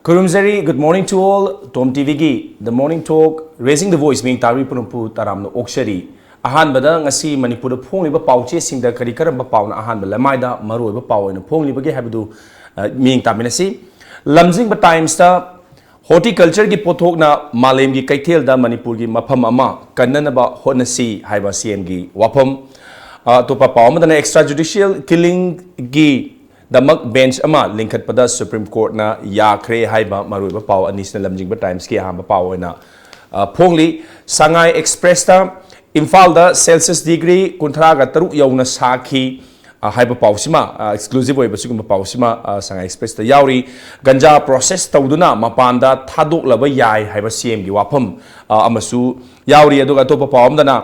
Kurumzari, good morning to all. Tom TV gi the morning talk raising the voice being tari punumpu taramno okshari. Ahan bada ngasi Manipur phong liba pauche singda kari karamba pauna ahan bala maida maru ba pawena phong liba ge habdu ming taminasi. Lamjing ba times ta horticulture gi pothok na malem gi kaithel da Manipur gi mafam ama kanna ba honasi haiba CM gi wapam to pa pawma da extrajudicial killing gi Damak bench ama linkat pada Supreme Court na yakre haiba marui ba paw anis na lamjing ba times ki hamba paw na phongli Sangai Express ta Imphal da Celsius degree kunthra ga taruk yauna sakhi haiba paw sima exclusive oi basugum paw sima Sangai Express ta yauri ganja process tawduna mapanda thadok laba yai haiba CM gi wapam amasu yauri aduga to pa pawam dana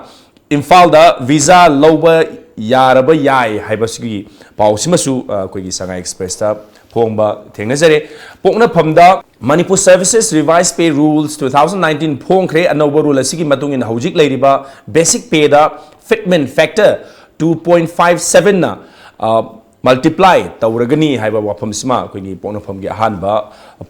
Imphal da visa loba yaraba yai haibasigi pausimasu koigi Sangai Express ta phongba thengnajare pokna phamda Manipur Services Revised Pay Rules 2019 phongkhre anoba rule asigi matung in hojik leiriba basic pay da fitment factor 2.57 na multiply tawragani haiba wafam sima koigi pokna phamgi ahanba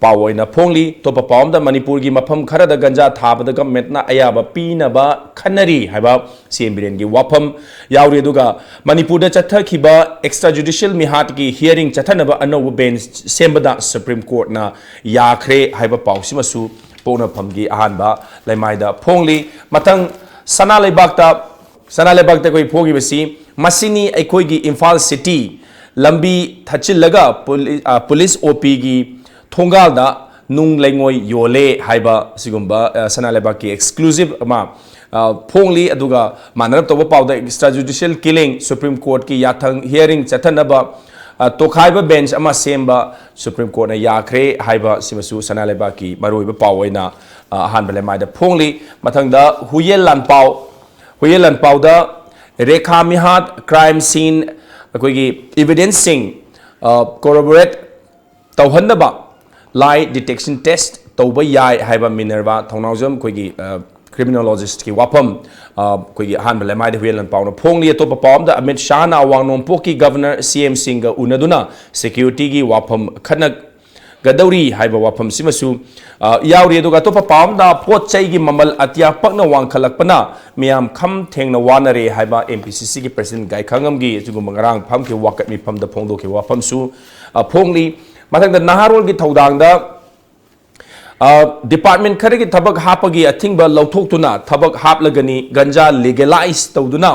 pawoina phongli topa pawam da Manipur gi mafam khara da ganja thaba da government na ayaba pina ba khanari haiba CM Biren gi wafam yauri duga Manipur da chathakhiba extrajudicial mihat gi hearing chathanaba anoba bench sembada Supreme Court na yakhre haiba pawsima su pokna phamgi ahanba laimaida phongli matang sana leibakta koi phogi basi masini aikoi gi Imphal City lambi thachillaga police OP gi thongal da nung lengoi yole haiba sigumba sanaleba ki exclusive ama phongli aduga manarap toba pawda extrajudicial killing Supreme Court ki yathang hearing chathanaba tokhaiba bench ama semba Supreme Court na yakhre haiba simasu sanaleba ki maroiba pawoina hanbale maida phongli mathangda huyelan pawda rekha mihat crime scene akoigi evidencing corroborate tawhandaba lie detection test tawba yai haiba minerva thongnawjam koigi criminologist ki wapam koigi hanba lemai de huelan pawna phongli atopa pawam da Amit Shah na awangnom poki governor CM Singha unaduna security gi wapam khanak Gadauri haiba wapam simasu yauri aduga topa pawam da pot chai gi mamal atya pakna wangkhalakpana miyam kham thengna wanare haiba MPCC gi president gai khangam gi jugum ngarang pham ki wakat mi pham da phongdo ki wapam su phongli mathang da naharol gi thodang da department khare gi thabak hapagi athingba lauthok thabak haplagani ganja legalize tawduna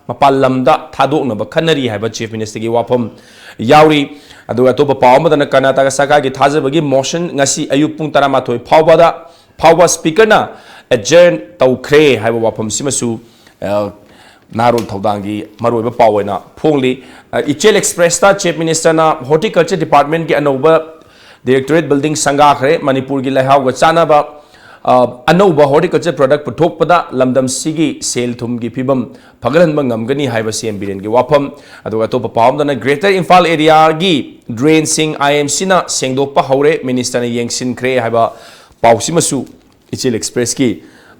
mapalamda thadokna ba khanari haiba chief minister gi wapam yauri aduga topa pawmadana Karnataka Sarkar gi thajabagi motion ngasi ayuk pung 13 phawba speaker na adjourn tawkhre haiba wapam simasu narol thodanggi maroiba pawoina phongli Ichel Express ta chief minister na horticulture department gi anoba directorate building sangakhre Manipur gi laihaw ga chanaba anoba horticulture product puthokpada lamdam sigi sel thum gi phibam phagalhanba ngamgani haiba CM Biren gi wafam aduga topa pawamdana Greater Imphal area gi drain sing IMC na sengdokpa haure minister na yengsin khre haiba pawsimasu Ichel Express ki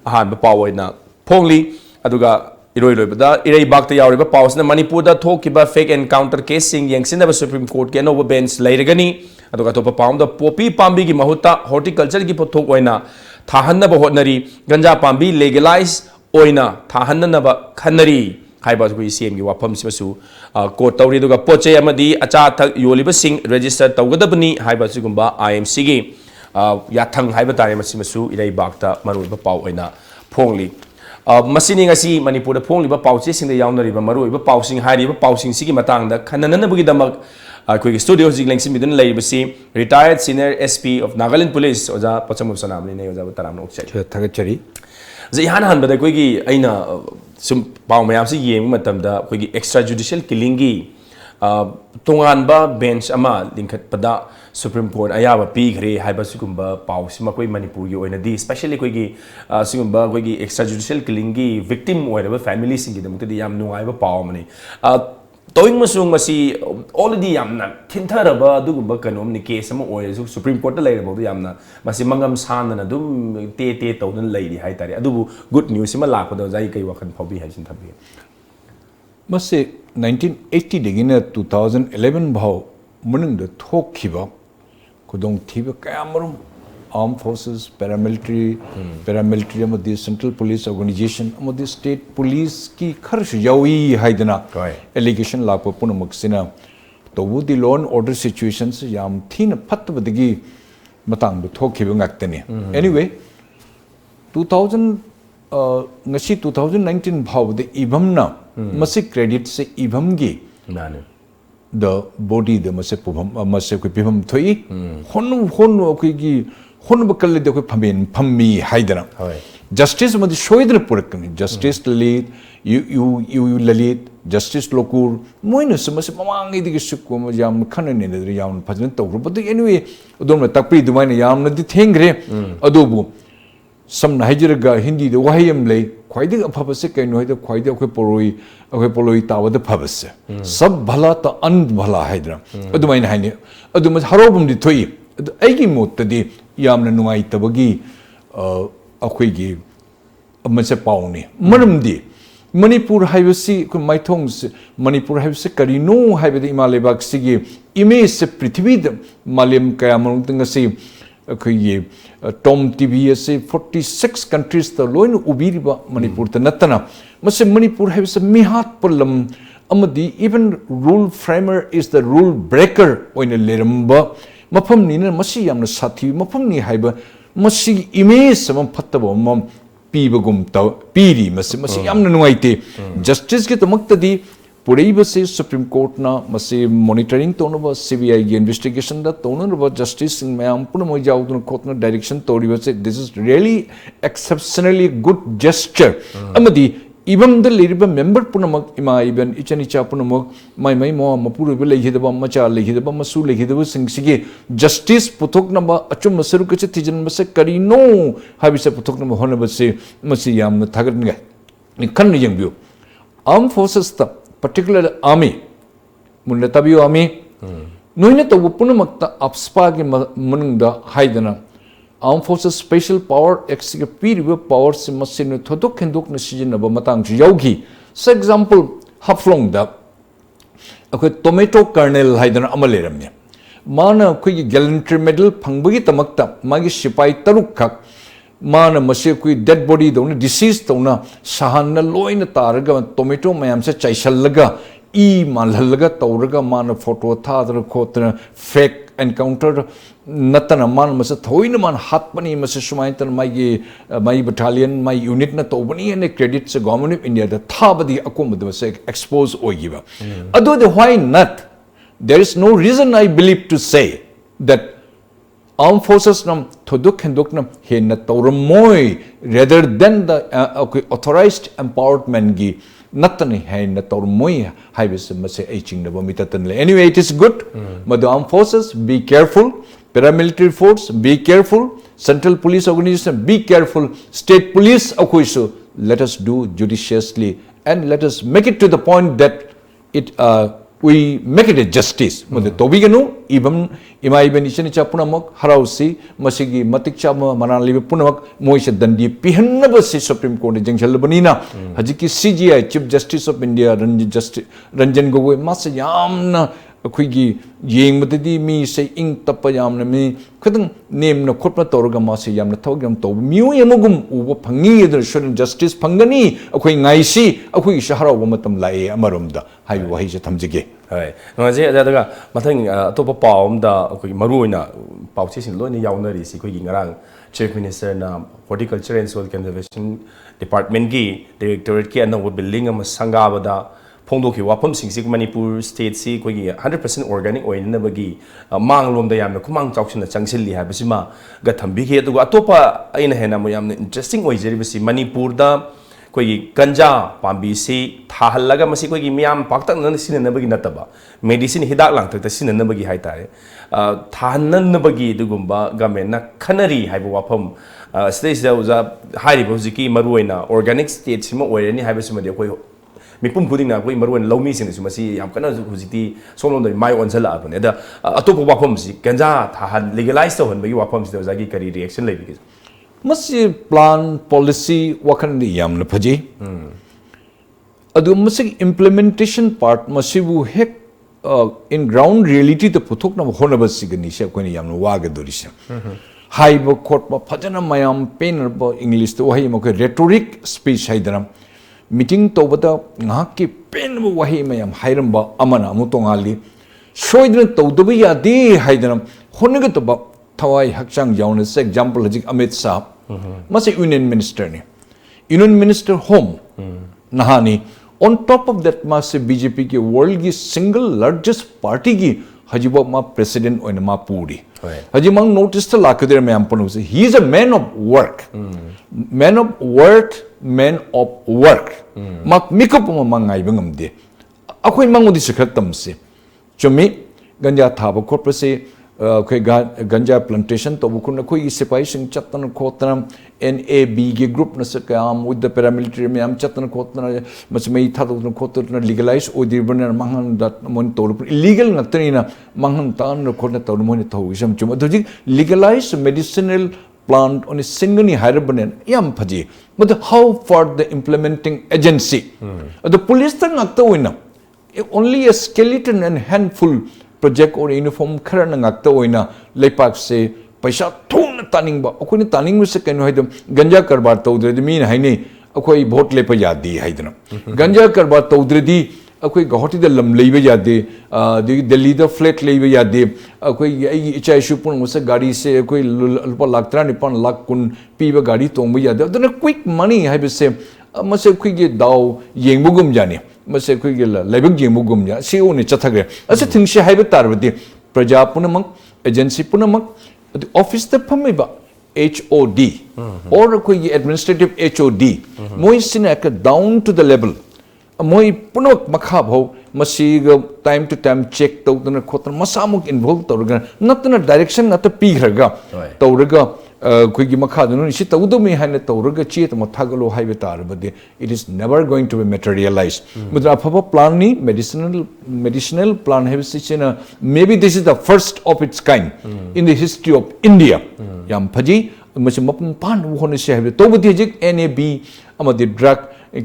ahan ba pawoina phongli aduga iroibada irei bakta yauriba pawsna Manipur da thokiba fake encounter case sing yengsin da Supreme Court ke anoba bench lairagani aduga topa pawamda popi pambi gi mahutta horticulture gi pothok oina thahanna ba hotnari ganja pambi legalize oina thahanna ba khanari haiba ku CM gi wafam simasu court tawri duga poche amadi acha thak yoliba sing register tawgadabni haiba sigumba IMC gi yathang haiba tare masimasu irei bakta maruiba paw oina phongli masini ngasi Manipur da phongliba pauche singda yawnariba maruiba pausing hairiba pausing sigi matangda khanananabugi damak akoigi studio hojik lengsim bidun leibasi retired senior SP of Nagaland Police oja pachamum sanamni ne oja taramna okchai thagachari je ihan hanbada koigi aina sum paw mayam si yeng matamda koigi extrajudicial killing gi tonganba bench ama lingkhat pada Supreme Court ayaba pi gre haiba sigumba paw sima koi Manipur gi oina di especially koigi sigumba koigi extrajudicial killing gi victim oiraba family singi damukta di yam nungai ba paw mani Toing masung masi already yamna thintaraba dugumba kanom ni case ama oisu Supreme Court la leirabo yamna masi mangam sanna dum te tawdan leiri hai tare adubu good news sima lakpada jai kai wakhan phobi haisin thabi masi 1980 degina 2011 bhau munung da thokhiba khudong thiba kayamarum armed forces paramilitary amadi central police organization amadi state police ki kharsh yawi haidana allegation lakpa punamak sina tawudi law and order situations yam thina phatbadagi matang du thokhiba ngaktani anyway 2019 bhawde ibamna masi credit se ibamgi the body the mase pubam mase ko pibam thoi honu ko gi honu bakal de ko phammi haidana justice madi shoidra purakni justice lalit you lalit justice lokur moina samase mamangi digi sukko yam khanane ne yam phajna tawru but anyway odom takpi dumaina yam na di thengre adobu samna hajiraga hindi de wahayam lay khwaidi aphabase kaino haida khwaidi akoi poloi tawada phabase sab bhala ta an bhala haidra adumaina haini aduma harobum di thoi aigi mottadi yamna nungai tabagi akoi gi amase pauni maramdi manipur haibasi ko maithong manipur haibasi karino haibadi imalebak sigi image se prithvi malem kaya manung ngasi Tom TV से 46 countries the loin ubiriba Manipur the natana mase Manipur has a mihat pulam amadi even rule framer is the rule breaker oin leramba mafam ni na masi yamna sathi mafam ni haiba masi image samam phattaba mam pibagum ta piri masi yamna nuaite justice ke tamaktadi Puraiba se Supreme Court na masi monitoring tonaba CBI investigation da tonaba justice in mayam punamo jaudun court na direction toriba se this is really exceptionally good gesture amadi even the liriba member punamak ima even ichanicha punamak mai mo mapuru lehidaba macha lehidaba masu lehidaba singsige justice puthok namba achum masaru kache tijan mase karino habise puthok namba honaba se masi yam thagarnga ni kan yengbiu armed forces ta particular army munatabiyo army noina to punamakta apspa gi manungda haidana armed forces special power executive power simasin thodok khendok na sijinaba matang ju yaugi for example haflong da akoi tomato kernel haidana amaleramne mana koi gallantry medal phangbagi tamakta magi sipai taruk khak mana mase koi dead body dona disease tona sahanna loina taraga tomato mayam se chaisallaga e malhallaga tawraga mana photo thadra khotna fake encounter natana man mase thoina man hatpani mase sumaintan my battalion my unit na tobani and credit se government of India the thabadi akomad mase expose oigiba ado the why not there is no reason I believe to say that armed forces nam thoduk hendok nam henna tawramoi rather than the authorized empowered men gi natani henna tawramoi haibis mase aching na mitatan anyway it is good but the armed forces be careful paramilitary force be careful central police organization be careful state police akoiso let us do judiciously and let us make it to the point that it we make it a justice mode tobiganu ima even ichani chapunamak harausi masigi matik chama manali punamak moise dandi pihanna se Supreme Court jengshal banina hajiki CGI Chief Justice of India Ranjan Gogoi mas yamna akhigi yengmadadi mi se ing tappa yamna mi khadang name na khotna torga ma se yamna thawgam to miu yamagum uba phangi der shouldn't justice phangani akhoi ngaisi akhoi shahara wa matam lai amarumda hai wahi se thamjige hai ngaje adaga mathang atopa pawmda akhoi maruina pawche sin loina yaunari si khoi ngarang Chief Minister na Horticulture and Soil Conservation Department gi Directorate ki anwa building ama sangabada Pongdoki wapam singsi Manipur state si koi 100% organic oil na bagi mang lom da yamna kumang chaukshin na changsilli ha basima ga thambi ke to atopa aina hena mo yamna interesting oi jeri basi Manipur da koi ganja pambi si thahallaga masi koi miyam paktak na sin na bagi nataba medicine hidak lang tak sin na bagi hai tare thanan na bagi dugumba gamen na khanari haiba wapam stage da uza hari boziki maruina organic state sima oirani haiba sima de koi mipum khuding na koi maruin lomi sin su masi yam kana hujiti solon da mai on sala apne da atopa wapam si ganja thahan legalize to hon bagi wapam si da zagi kari reaction lai bigi masi plan policy wakan ni yam na phaji adu masi implementation part masi bu hek in ground reality the puthok na hona ba sigani se ko ni yam wa ga dori se hai ba khot ba phajana mayam pen ba English to wahi ma ko rhetoric speech haidram meeting to bata nga ki pen ba wahi mayam hairam ba amana mu to ngali soidna to do ba ya de haidram hona ga to ba thawai hakchang jawn se example hajik Amit Shah ma se union minister ni union minister home nahani on top of that ma se BJP ki world ki single largest party ki hajiba ma president oina ma puri haji mang notice ta lakadere me ampon se he is a man of work man of work mak mikop ma mangai bangam de akhoi mangodi sekhatam se chumi ganja thaba khopra se khoi ganja plantation to bukun khoi sipai sing chatan khotna NAB ge group na se kam with the paramilitary me am chatan khotna masmei thadun khotna legalize odirban mangan that mon to illegal natni na mangan tan khotna to mon to isam chuma doji legalize medicinal plant on a singani harabanen yam phaji but how for the implementing agency the police tang akta wina only a skeleton and handful project or uniform khara na ngakta oina lepak se paisa thon taning ba akoi taning se ken hoidam ganja karbar tawdre mi na haini akoi vote lepa yadi haidna ganja karbar tawdre di akoi gahoti da lam leiba yade delhi da flat leiba yade akoi ai ichai shu pun musa gari se akoi lupa lakh 3 lakh kun piba gari tongba yade adana quick money haibe se mase khoi ge daw yengbugum jani mase khoi ge laibak yengbugum ja se one chathagre ase thingse haibe tarbati praja punamak agency punamak the office the phamiba HOD or khoi ge administrative HOD moi sina ka down to the level moi punak makha bhau masi time to time check tawdana khotna masamuk involve tawraga natna direction nata pigraga tawraga khoi gi makha dunu si tawdu me haina tawraga chet mathagalo haibe tarbade it is never going to be materialized mudra phaba plan ni medicinal plan have sichena maybe this is the first of its kind in the history of India yam phaji masi mapum pan hone se have tawdi jik NAB amadi drug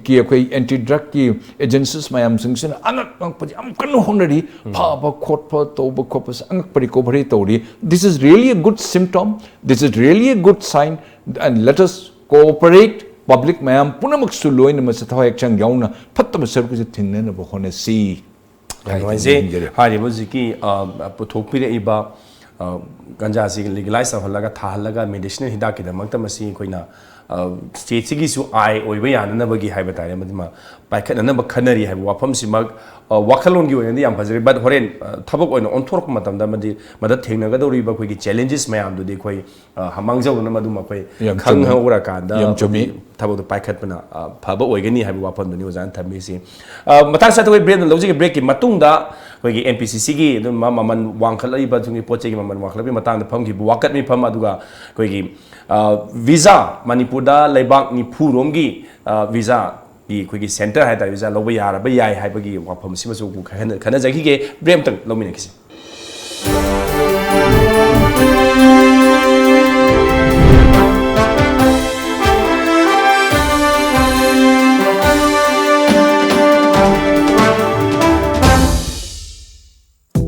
ki akoi anti drug ki agencies mayam singsen angak mang phaji am kan honari phaba khotpa toba khopas angak pari ko bhari tawri this is really a good symptom this is really a good sign and let us cooperate public mayam punamak su loin ma sa thawai chang yauna phattama sarku se thinne na bo hone si Anyway, hari buziki puthokpire iba ganja si legalize holaga thalaga medicinal hidak ki damakta masi koina state sigi su ai oiba yana bagi haiba tare madima paikhat na ba khanari haiba wafam simak wakhalon gi oyandi yam phajari but horen thabak oina onthork matam da madi mada thengna ga dori ba khoi gi challenges mayam du de khoi hamang jaw na maduma khoi khang hawra ka da thabak du paikhat pana phaba oigani haiba wafam du ni ozan thambi si matang sa toi brain logic break ki matung da khoi gi MPCC gi dum maman wangkhalai ba jungi poche gi maman wangkhalai matang da pham gi wakat mi pham aduga khoi gi visa manipur da leibak ni phurom gi visa gi khoi gi center hai ta visa loba yara ba yai hai ba gi wafam si masu ku khana jagi ge brem tang lomina kisi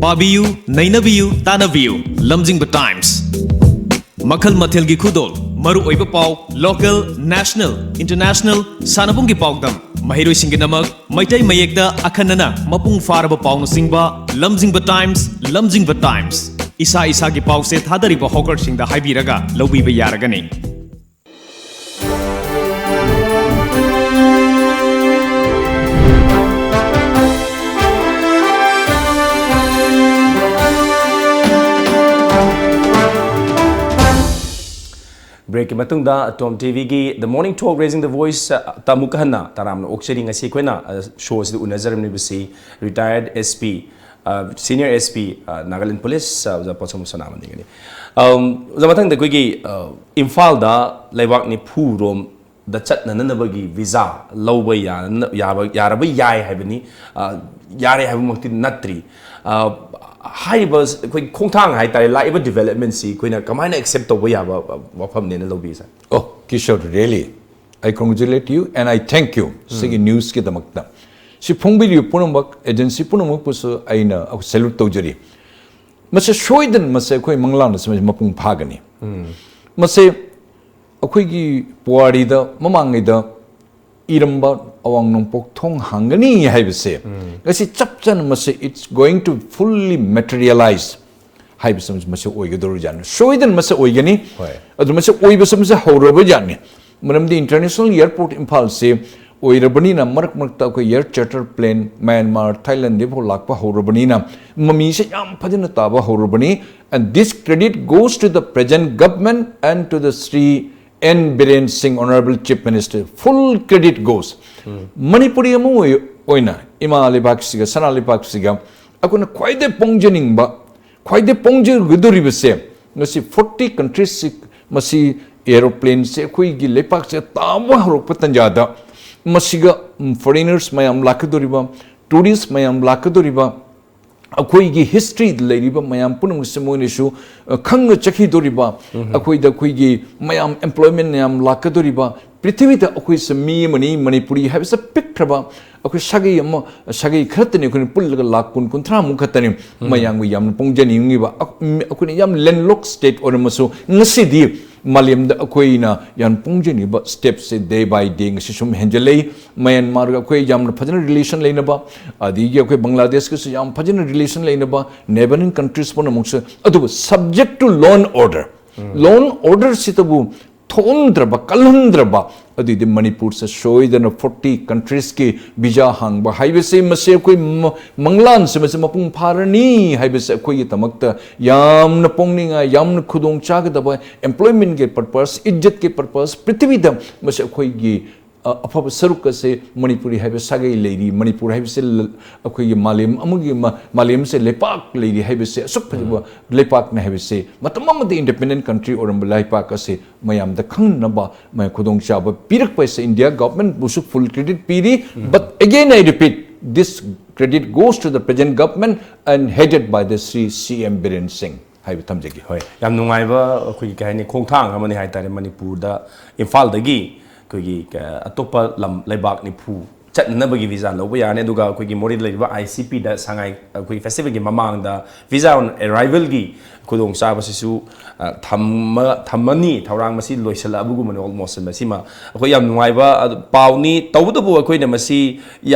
Pabiyu, Nainabiyu, Tanabiyu, Lamjingba Times. Makhal Mathil gi khudol, Maru Oiba Pau, local, national, international, Sanabung gi Paugdam, Mahiroi Singinamak, Maitai Mayekda, Akanana, Mapung Faraba Pau no Singba, Lamjingba Times, Lamjingba Times. Isa Isa gi Pau se Thadariba Hawker Singda Haibiraga, Lobiba Yaragani. break ki matung da Tom TV gi the morning talk raising the voice tamukahna taramna okseri ngasi koina shows the unazaram ni bisi retired SP senior SP Nagaland police za pocham SONAMANI ngani za matang da koigi imphal da leibak ni phurom da chat na nanabagi visa lawba yaraba yai haibani yare haibu makti natri Haibas, Kongtang, I like development, see, Queen, come on, accept the way of Wapam Nina Lobisa. Oh, Kishore, really, I congratulate you and I thank you. Singing news, get the Makta. si phongbiri punamak agency punamak pusu aina salute tawjari mase shoidan mase khoi manglan se mapung phagani mase akhoi gi puari da mamang da iramba awang nongpok thong hangani haibase gasi chapchan mase it's going to fully materialize haibase mase oigadoru jan shoidan mase oigani adu mase oibase mase horoba janni manamdi international airport imphal se oirabani na marak marakta ko air charter plane Myanmar Thailand de lakpa horabani na mami se yam phajana taba horabani and this credit goes to the present government and to the Sri N Biren Singh Honorable Chief Minister full credit goes Manipuri amu oina ima libak siga sana libak siga akuna khoide pongjening ba khoide pongje guduri bese ngasi 40 countries masi aeroplane se khoi gi lepak se tama horok patanjada masiga foreigners mayam lakadoriba tourists mayam lakadoriba akhoi gi history leiriba mayam punung semoni shu khang chakhi doriba akhoi da khoi gi mayam employment mayam lakadoriba prithvi da akhoi sami mani manipuri have a pictraba akhoi sagai khatani khoi pulga lakun kunthra mukhatani mayang wi yam pongjani ngiba akhoi yam landlocked state or masu ngasidi Maliam da akhoi na yan pongjani ba steps se day by day ngasi sum henjalei Myanmar ga akhoi yam phajana relation leina ba adi gi akhoi Bangladesh ga yam phajana relation leina ba neighboring countries pon amukse adu subject to law and order sitabu thondraba kalhandraba adi de Manipur se shoidana 40 countries ki visa hangba highway se mase koi manglan se mase mapung pharani highway se koi tamakta yamna pongninga yamna khudong chagadaba employment ke purpose ijjat ke purpose prithvi da mase koi gi afab saruk se Manipuri highway sagai leiri Manipur highway se koi gi malim amugi malim se lepak leiri highway se asuk phajba lepak na highway se matamam de independent country or lepak se mayam da khang naba mai khudong chaba pirak paisa India government busu full credit piri but again I repeat this credit goes to the present government and headed by the Sri CM Biren Singh hai thamjegi hoi yam nungai ba khoi ka ni khongthang amani hai tare Manipur da Imphal dagi khoi atopa lam leibak ni phu chatnabagi visa loba yane duga khoi mori leiba ICP da sangai khoi festival gi mamang da visa on arrival gi khudong sa basisu thammani thaurang masi loisala abugu man almost masi ma khoi yam nungai ba pawni tawdu khoi na masi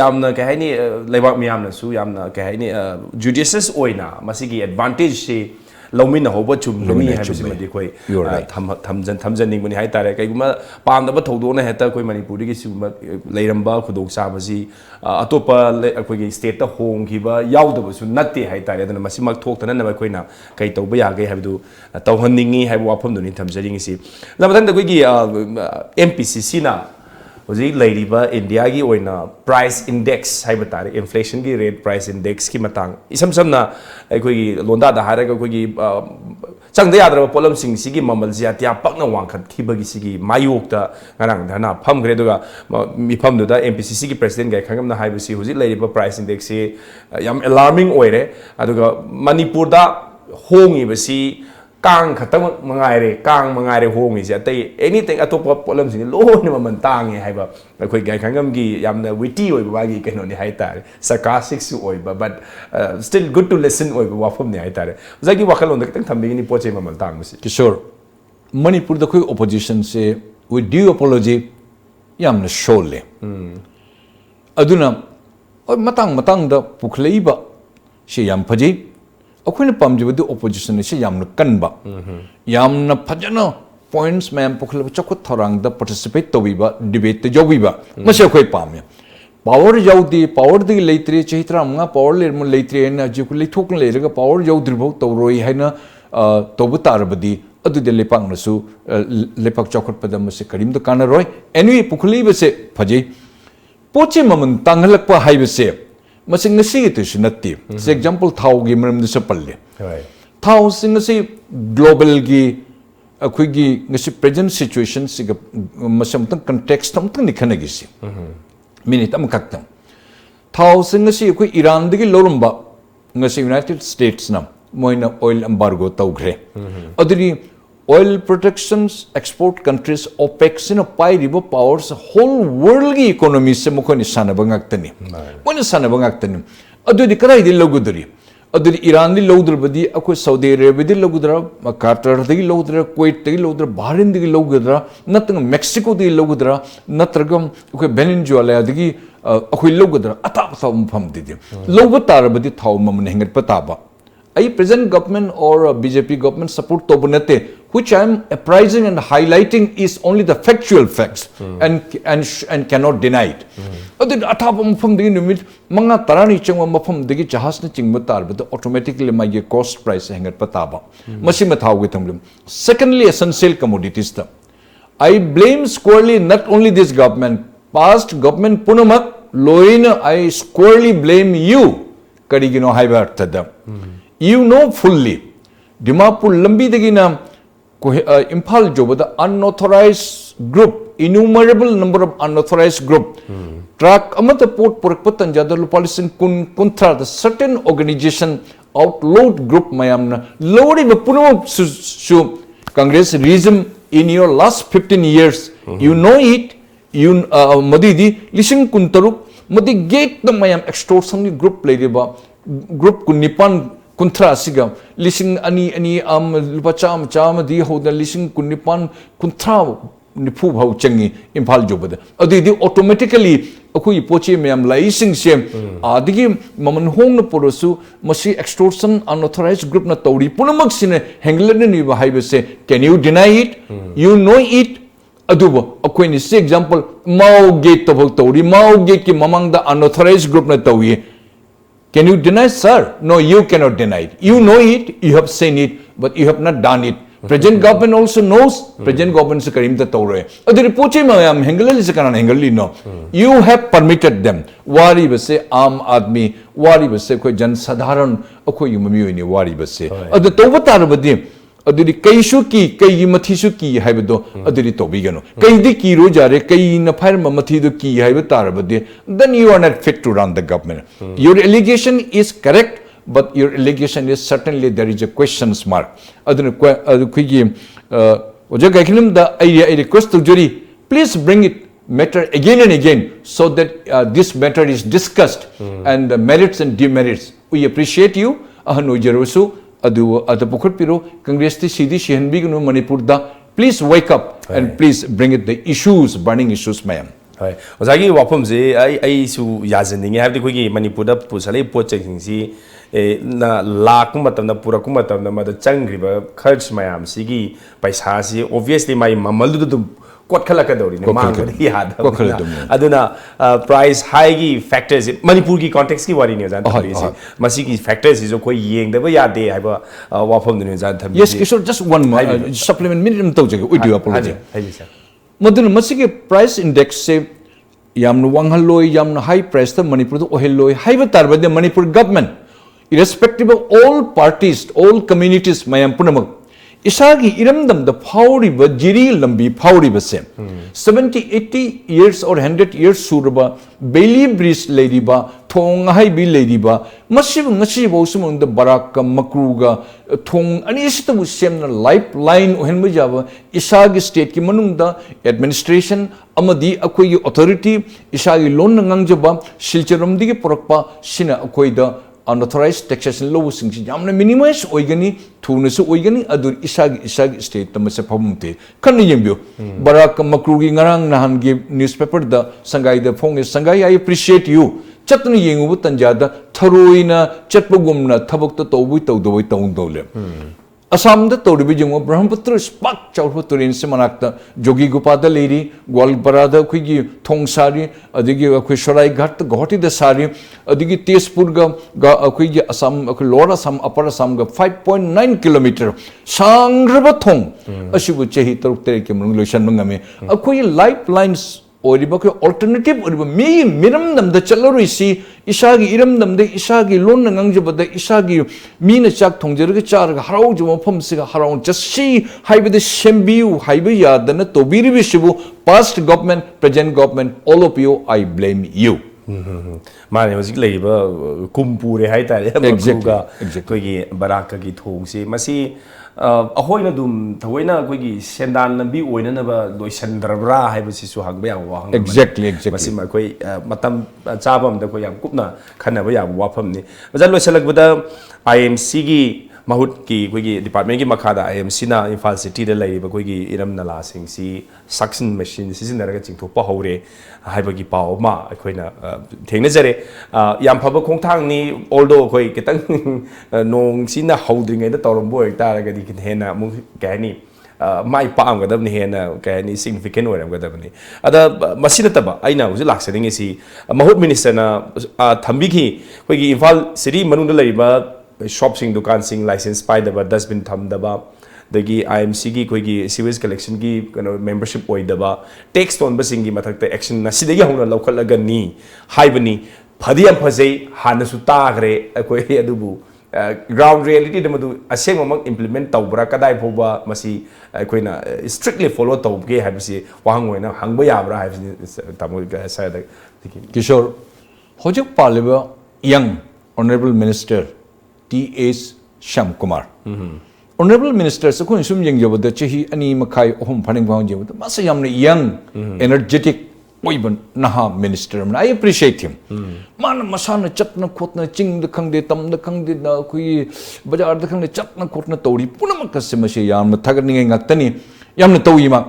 yamna ka haini leibak miyamna su yamna ka haini judicious oina masi gi advantage se Lomin na hoba chum lomi hai bisi madi koi thamjan ning bani hai tare kai guma pam da ba thodo na heta koi Manipuri ki suma leiramba khudong sa basi atopa koi gi state ta hong ki ba yaw da ba su natte hai tare da masi mak thok tan na ba koi na kai to ba ya gai hai du tawhan ningi hai wa phom do ni thamjari si la ba da koi gi MPCC na Ozi leiriba India gi oina price index haiba tare inflation gi rate price index ki matang isam samna koi gi londa da haraga koi gi changda yadra polam sing sigi mamal zia tia pakna wangkhat khibagi sigi mayok da ngarang dana pham gre doga mi pham do da MPCC gi president gai khangam na haiba si hozi leiriba price index se yam alarming oire aduga Manipur da hongi basi Kang khatang mangaire hongi se atai anything atopa polam sing lo ni man tang hai ba khoi gai khangam gi yamna witty oi ba gi keno ni hai tare sarcastic su oi ba but still good to listen oi ba wafam ni hai tare zagi wakhalon da kitang thambi ni poche man tang musi Kishore Manipur da khoi opposition se with due apology yamna shole aduna oi matang da pukleiba she yam phaji अखोने पामजबदि opposition से यामन कनबा यामन फजना points मैम पुखल चखु थरांग द participate तोबिबा debate ते जोबिबा मसे अखोय पामे power जाउदी power दि लेत्रे चहित्रा मंगा power लेरम लेत्रे न जिकु लेथोक लेरगा power जाउद्रिबो तौरोय हैना तोबु तारबदि अदुदे लेपांगनसु लेपाक चखुट पदम से करीम द कानरोय anyway पुखली बसे फजे पोचे ममन तांगलकपा हाइबसे Masing ngasi itu sunati. For example, thau gi meram desa palle. Thau sing ngasi global gi akui gi ngasi present situation siga masam tang context tam tang nikhana gi si. Minute am kaktam. Thau sing ngasi akui Iran digi lorumba ngasi United States nam moina oil embargo tau gre. Adri oil production export countries OPEC sina pai ribo powers whole world gi economy se mo khoni sana bangaktani mon sana bangaktani adu di karai di logudri adu Iran di logudri akoi Saudi Arabia di logudra Qatar di logudra Kuwait di logudra Bahrain di logudra natang Mexico di logudra natragam akoi Venezuela di akoi logudra atap sa pham di logutar badi thau mam hengat pataba I present government or BJP government support to bunate, which I am apprising and highlighting is only the factual facts and cannot deny it. Adi athapam pham digi numit manga tarani changwa mafam digi jahas na chingba tar but automatically my cost price hengat pataba. Masi mathaw gitamlim. Secondly, essential commodities ta. I blame squarely not only this government, past government punamak loina I squarely blame you. Karigino haibar tada. You know fully, Dimapur Lambi Degina Impal Joba, unauthorized group, innumerable number of unauthorized group. Track Amata Port Purpatan Jadalu Policy Kuntra, the certain organization outlawed group Mayamna, lowering the Puno Su Congress reason in your last 15 years. You know it, you Madidi, listen Kuntaruk, Madi gate the Mayam extortion group Ladeba, group Kunipan. Kuntra siga lising ani lupa cham di hoda lising kunipan kuntra nipu hau changi impal jobada adi di automatically akui poche meam laising sem adigi maman hong na porosu masi extortion unauthorized group na tauri punamak sine henglan ni ba haibe se can you deny it you know it aduba akoi ni se example mao gate to tauri mao gate ki mamang da unauthorized group na tawi. Can you deny, sir? No, you cannot deny it. You know it, you have seen it, but you have not done it. Present government also knows. Present government se karim ta tawre. Adiri poche ma am hengalali se kanan hengali no. You have permitted them. Wari base am admi, wari base koi jan sadharan akoi yumami ni wari base. Adu tawba tar badi. Adiri kaishu ki kai mathisu ki haibado adiri tobigano. Kai di ki ro jare kai na fire mathi do ki haiba tar badi. Then you are not fit to run the government. Your allegation is correct, but your allegation is certainly there is a questions mark. Adu kuigi oja gaikinim da I request to jury, please bring it matter again and again so that this matter is discussed and the merits and demerits. We appreciate you. Ahanu jarusu. Adu pukut piro Congress ti sidi shihanbi gunu Manipur da please wake up and please bring it the issues burning issues mayam. Hai. Ozagi wapam je ai su yazeninge habdi koi Manipur da pusale project si na lakh matam na pura ku matam na mada changriba kharch mayam sigi paisa si obviously mai mamal du Kot khala ka dori ne mang di yad aduna price high gi factors Manipur ki context ki wari ne jan thabi si masi ki factors is koi yeng da ba ya de hai ba wafam ne jan thabi yes Kishore just one supplement minimum to jage with you apology madun masi ki price index se yamna wanghalloi yamna high price ta Manipur to ohelloi hai ba tarba de Manipur government irrespective of all parties all communities mayam punamak Isagi iramdam the Pauri but Jiri Lambi Pauri Basem 70, 80 years or 100 years Suraba Bailey Breeze Lady Ba Tong Hai Bi Lady Ba Masiv Nasiv Osum the Baraka Makruga Tong Anishita Musem lifeline Henmujava Isagi State Kimanunda administration Amadi Akoi authority Isagi Lon Nangjaba Shilcherum Digi Porokpa Shina Akoida unauthorized taxation law sing yamna minimize oigani thuna su oigani adur isagi state tamase phamte kan yembyo barak makrugi ngarang nahan gi newspaper da sangai da phong sangai I appreciate you chatnu yengu tanjada tharoina chatpugumna thabak ta tawbui tawdoi tawdole Assam the Todibijum Brahmputra spark chowputur in Simanakta Jogi Gupada lady Gwalparada Quigi Tongsari Adigi Kishorai Ghat Goti the Sari Adigi Tespurga Quigi Assam Lora Sam Upper Assam 5.9 kilometer Sangraba Thong Ashibu Chehi Turkterikim Mungame Aqui lifelines or alternative or me miram nam the chalorisi isagi iram nam the isagi lon ngangjaba the isagi mina chak thongjer char harau juma phom siga harau just see high with the shembiu high ya dana tobiri bishibu past government present government all of you I blame you mane hojik leiba kumpure hai tare exactly koi baraka gi thong si masi ꯑꯩꯈꯣꯏꯅ ꯑꯗꯨꯝ ꯊꯑꯣꯏꯅ ꯑꯩꯈꯣꯏꯒꯤ ꯁꯦꯟꯗꯥꯟ ꯂꯝꯕꯤ ꯑꯣꯏꯅꯅꯕ ꯂꯣꯏꯁꯤꯟꯗ꯭ꯔꯕ꯭ꯔꯥ ꯍꯥꯏꯕꯁꯤꯁꯨ ꯍꯪꯕ ꯌꯥꯕ ꯋꯥꯍꯪ ꯑꯃꯅꯤ exactly ꯃꯁꯤ ꯑꯩꯈꯣꯏ ꯃꯇꯝ ꯆꯥꯕ ꯑꯃꯗ ꯑꯩꯈꯣꯏ ꯌꯥꯝ ꯀꯨꯞꯅ ꯈꯟꯅꯕ ꯌꯥꯕ ꯋꯥꯐꯝꯅꯤ ꯑꯣꯖꯥ ꯂꯣꯏꯁꯤꯜꯂꯛꯄꯗ IMCꯒꯤ mahut ki koi department ki makada IMC na Imphal city da lai ba koi iram nala sing si suction machine sizinaraga chingthokpa hore haibagi paw ma akhoi na thengna jare yam phaba khongthang ni although koi kitang nong sina houdringai da torombo ekta di hena mu kani mai paam gadab ni hena kani significant oram gadab ni ada masina taba aina uji laksading si mahut minister na thambi ki koi Imphal city manung da lai ba shop sing dukan sing license pai daba dustbin tham daba dagi IMC ki koi gi sewage collection ki membership oi daba tax ton ba sing gi mathak te action na sidagi hona lokal laga ni haibani phadiam phajei hana su tagre koi adubu ground reality de madu aseng mak implement tawbra kadai phoba masi koi na strictly follow tawge habisi wahang oina hangba yabra habisi tamu sa da Kishore hojik paliba young honorable minister T.S. Shamkumar. Honorable Minister, so kun sum yang jawab chahi ani makai ohum phaning bang jawab masa yamne young energetic oiban naha minister I appreciate him. Man masana chatna khotna ching da khangde tam da khangde na kui bazar da khangde chatna khotna tori punam kasimase yam thagarni ngaktani yamna tawi ma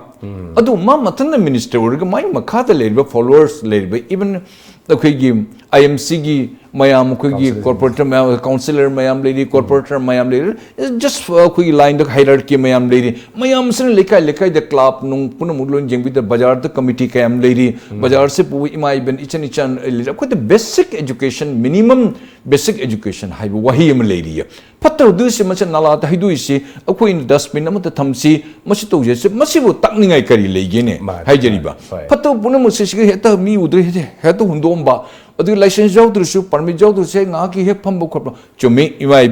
adu ma matana minister orga mai makhada leba followers leba even the kui IMC gi mayam kui corporate councillor mayam lady corporate mayam lady is just kui line the hierarchy mayam lady mayam sin lekai the club nung puna mudlon jengbi the bazar the committee kayam lady bazar se pu imai ben ichan ko the basic education minimum basic education hai wahi am lady pato du se macha nala ta hidu isi akoi in dustbin amata thamsi masi toje se masi bu takningai kari leigene hai jariba pato puna musi se heta mi udre heta hundomba adu license jaw drusu permit jaw drusu nga ki hek pham khotpa chumi imai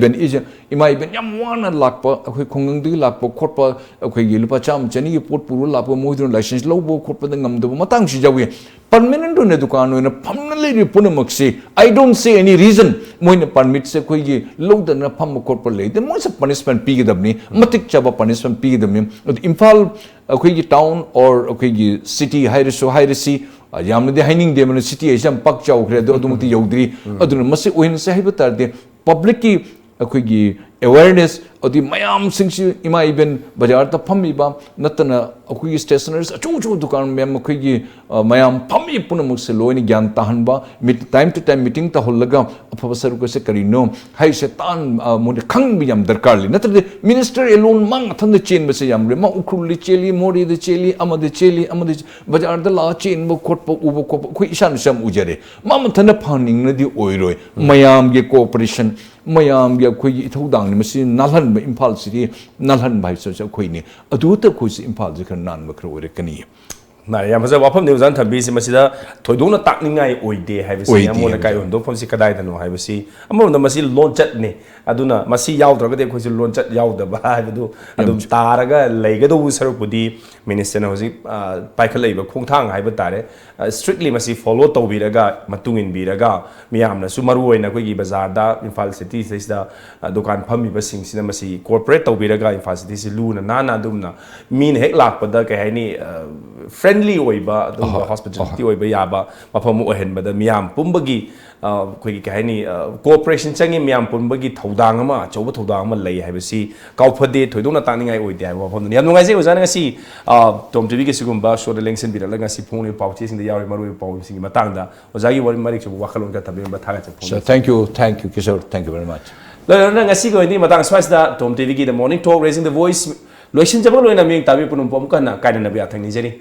ben yam wana lakpa akoi khongang du lakpa khotpa akoi gi lupa cham chani gi pot puru lakpa moidun license lobo khotpa ngam do matang si jawi permanent ne dukan oina phamna le puna maksi I don't see any reason moina permit se koi gi loda na pham khotpa le de mo se punishment pi gedabni matik chaba punishment pi gedabni Imphal akoi gi town or akoi gi city hairisi yamna de haining de man city exam pak chaw khre do adumti yodri aduna masi oin se hiba tar de public ki akoi gi awareness odi mayam singsi ima even bazar ta phammi ba natana akoi stationers achu dukan mem akoi gi mayam phammi punamuk se loini gyan tahan ba time to time meeting ta hollaga professor ko se karino hai se tan mon khang bi yam darkar li natade minister alone mang thand chain ba se yam re ma ukhul li cheli mori de cheli amade bazar da la chain bo khot po u bo ko khoi isan sam ujare mam thana phaning na di oiroi mayam ge cooperation mayam ge khoi ithodang ni masi nalhan Imphal city nalhan bai so khoi ni adu ta khoi si Imphal ji kan nan bakro ore kani na ya maza wapam ne uzan thambi si masida thoidona takningai oide haibisi amona kai ondo phom si kadai dano haibisi amona masi launchat ne aduna masi yaudra gade khoi si launchat yauda ba haibu adum taraga leigado usar pudi minister na hoji paikha leiba khongthang haiba tare strictly masi follow tawbiraga matungin biraga miyamna su maru oina koi gi bazar da Imphal city sida dukan phammi ba sing sina masi corporate tawbiraga Imphal city si luna nana dumna min hek lakpada kai haini friendly oiba hospitality oiba yaba mafam ohenbada miyam pumbagi koi kai ni cooperation changi miyam pumbagi thodang ama choba thodang ama lei haibisi kaufade thoidona taningai oide ha mafam yam nungai se ozana ngasi tom tv ke sigumba show the lengsen bi la ngasi phone pauche sing da yawi maru pau sing matangda ozagi wari marik chu wakalon ka tabe ba thaga che so thank you Kishore, thank you very much la ngasi ko ni matang swas da tom tv ki the morning talk raising the voice loishin jabal loina ming tabi punum pom kana kaina na bi athang ni jeri